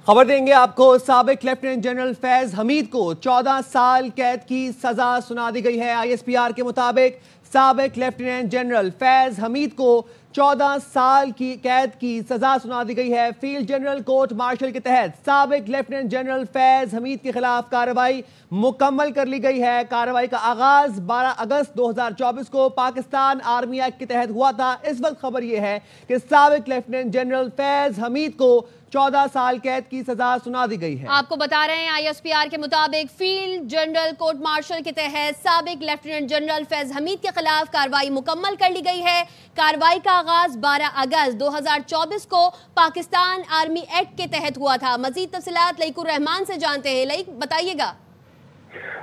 खबर देंगे आपको। साबिक लेफ्टिनेंट जनरल फैज हमीद को 14 साल कैद की सजा सुना दी गई है। आईएसपीआर के मुताबिक साबिक लेफ्टिनेंट जनरल फैज हमीद को 14 साल की कैद की सजा सुना दी गई है। फील्ड जनरल कोर्ट मार्शल के तहत साबिक लेफ्टिनेंट जनरल फैज हमीद के खिलाफ कार्रवाई मुकम्मल कर ली गई है। कार्रवाई का आगाज 12 अगस्त 2024 को पाकिस्तान आर्मी एक्ट के तहत हुआ था। इस वक्त खबर यह है कि साबिक लेफ्टिनेंट जनरल फैज हमीद को 14 साल कैद की सजा सुना दी गई है। आपको बता रहे हैं आईएसपीआर के मुताबिक फील्ड जनरल कोर्ट मार्शल के तहत साबिक लेफ्टिनेंट जनरल फैज हमीद के खिलाफ कार्रवाई मुकम्मल कर ली गई है। कार्रवाई का आगाज 12 अगस्त 2024 को पाकिस्तान आर्मी एक्ट के तहत हुआ था। मजीद तफसीलात लईकुर रहमान से जानते हैं। लईक बताइएगा।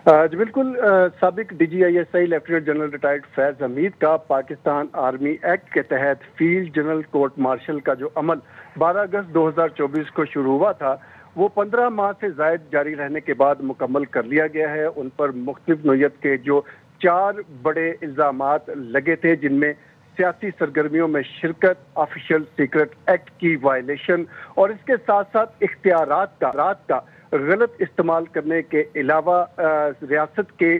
जी बिल्कुल, साबिक DGISI lieutenant general retired Faiz Hamid का पाकिस्तान आर्मी एक्ट के तहत फील्ड जनरल कोर्ट मार्शल का जो अमल 12 अगस्त 2024 को शुरू हुआ था वो 15 माह से ज़ायद जारी रहने के बाद मुकम्मल कर लिया गया है। उन पर मुख्तलिफ नौयत के जो 4 बड़े इल्ज़ामात लगे थे, जिनमें सियासी सरगर्मियों में शिरकत, ऑफिशियल सीक्रेट एक्ट की वायलेशन और इसके साथ साथ इख्तियारात का गलत इस्तेमाल करने के अलावा रियासत के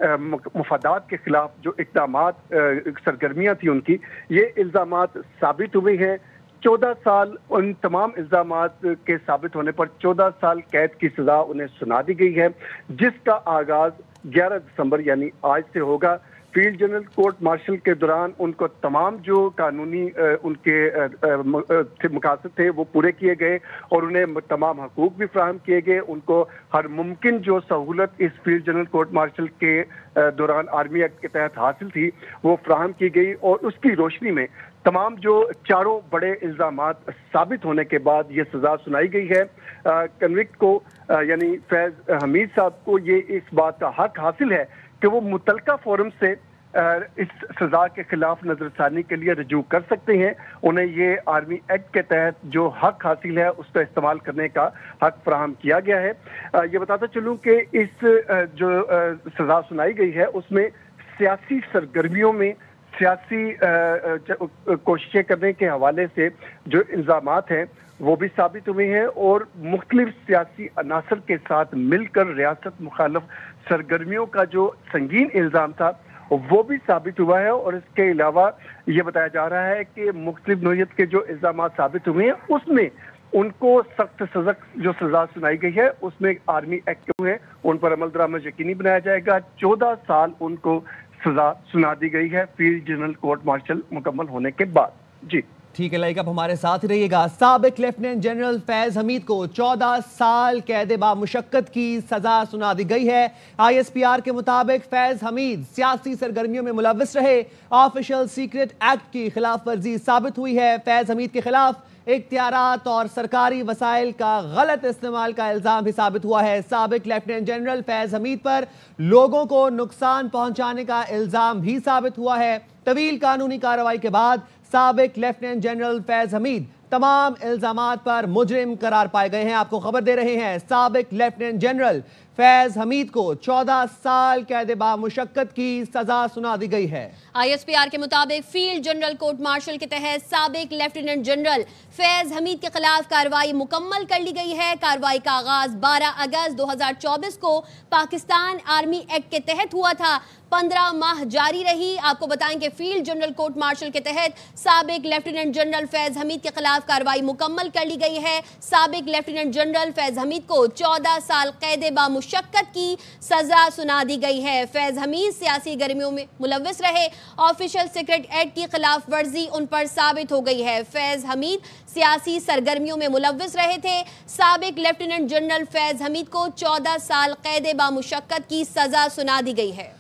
मुफादात के खिलाफ जो इक़दामात सरगर्मियाँ थी उनकी, ये इल्ज़ामात साबित हुए हैं। 14 साल उन तमाम इल्ज़ामात के साबित होने पर 14 साल कैद की सज़ा उन्हें सुना दी गई है, जिसका आगाज़ 11 दिसंबर यानी आज से होगा। फील्ड जनरल कोर्ट मार्शल के दौरान उनको तमाम जो कानूनी उनके मकासद थे वो पूरे किए गए और उन्हें तमाम हकूक भी फराहम किए गए। उनको हर मुमकिन जो सहूलत इस फील्ड जनरल कोर्ट मार्शल के दौरान आर्मी एक्ट के तहत हासिल थी वो फराहम की गई और उसकी रोशनी में तमाम जो 4 बड़े इल्ज़ामात साबित होने के बाद ये सज़ा सुनाई गई है। कन्विक्ट को यानी फैज हमीद साहब को ये इस बात का हक हासिल है कि वो मुतलका फोरम से इस सज़ा के खिलाफ नजरसानी के लिए रजू कर सकते हैं। उन्हें ये आर्मी एक्ट के तहत जो हक हासिल है उसका इस्तेमाल करने का हक फराहम किया गया है। ये बताता चलूँ कि इस जो सज़ा सुनाई गई है उसमें सियासी सरगर्मियों में सियासी कोशिशें करने के हवाले से जो इल्ज़ामात हैं वो भी साबित हुए हैं और मुख्तलिफ सियासी अनासर के साथ मिलकर रियासत मुखालफ सरगर्मियों का जो संगीन इल्ज़ाम था वो भी साबित हुआ है। और इसके अलावा ये बताया जा रहा है कि मुख्तलिफ नौयत के जो इल्ज़ामात साबित हुए हैं उसमें उनको सख्त जो सज़ा सुनाई गई है उसमें आर्मी एक्ट है उन पर अमल दरामद यकीनी बनाया जाएगा। 14 साल उनको सजा सुना दी गई है फील्ड जनरल कोर्ट मार्शल मुकम्मल होने के बाद। जी ठीक है लाइक, आप हमारे साथ रहिएगा। साबिक लेफ्टिनेंट जनरल फैज हमीद को 14 साल कैद बामुशक्कत की सजा सुना दी गई है। आईएसपीआर के मुताबिक फैज हमीद सियासी सरगर्मियों में मुलव्वस रहे, ऑफिशियल सीक्रेट एक्ट की खिलाफ वर्जी साबित हुई है। फैज हमीद के खिलाफ इख्तियारात और सरकारी वसाइल का गलत इस्तेमाल का इल्जाम भी साबित हुआ है। साबिक लेफ्टिनेंट जनरल फैज हमीद पर लोगों को नुकसान पहुंचाने का इल्जाम भी साबित हुआ है। तवील कानूनी कार्रवाई के बाद साबिक लेफ्टिनेंट जनरल फैज हमीद तमाम इल्जामात पर मुजरिम करार पाए गए हैं। आपको खबर दे रहे हैं, साबिक लेफ्टिनेंट जनरल फैज हमीद को 14 साल कैद बामुशक्कत की सजा सुना दी गई है। आईएसपीआर के मुताबिक फील्ड जनरल कोर्ट मार्शल के तहत साबिक लेफ्टिनेंट जनरल फैज हमीद के खिलाफ कार्रवाई मुकम्मल कर ली गई है। कार्रवाई का आगाज 12 अगस्त 2024 को पाकिस्तान आर्मी एक्ट के तहत हुआ था। 15 माह जारी रही। आपको बताएं कि फील्ड जनरल कोर्ट मार्शल के तहत साबिक लेफ्टिनेंट जनरल फैज हमीद के खिलाफ कार्रवाई मुकम्मल कर ली गई है। साबिक लेफ्टिनेंट जनरल फैज हमीद को 14 साल कैद बामुशक्कत की सजा सुना दी गई है। फैज हमीद सियासी गर्मियों में मुलव्वस रहे, ऑफिशियल सीक्रेट एक्ट की खिलाफ वर्जी उन पर साबित हो गई है। फैज हमीद सियासी सरगर्मियों में मुलव्वस रहे थे। साबिक लेफ्टिनेंट जनरल फैज हमीद को 14 साल कैद बामुशक्कत की सजा सुना दी गई है।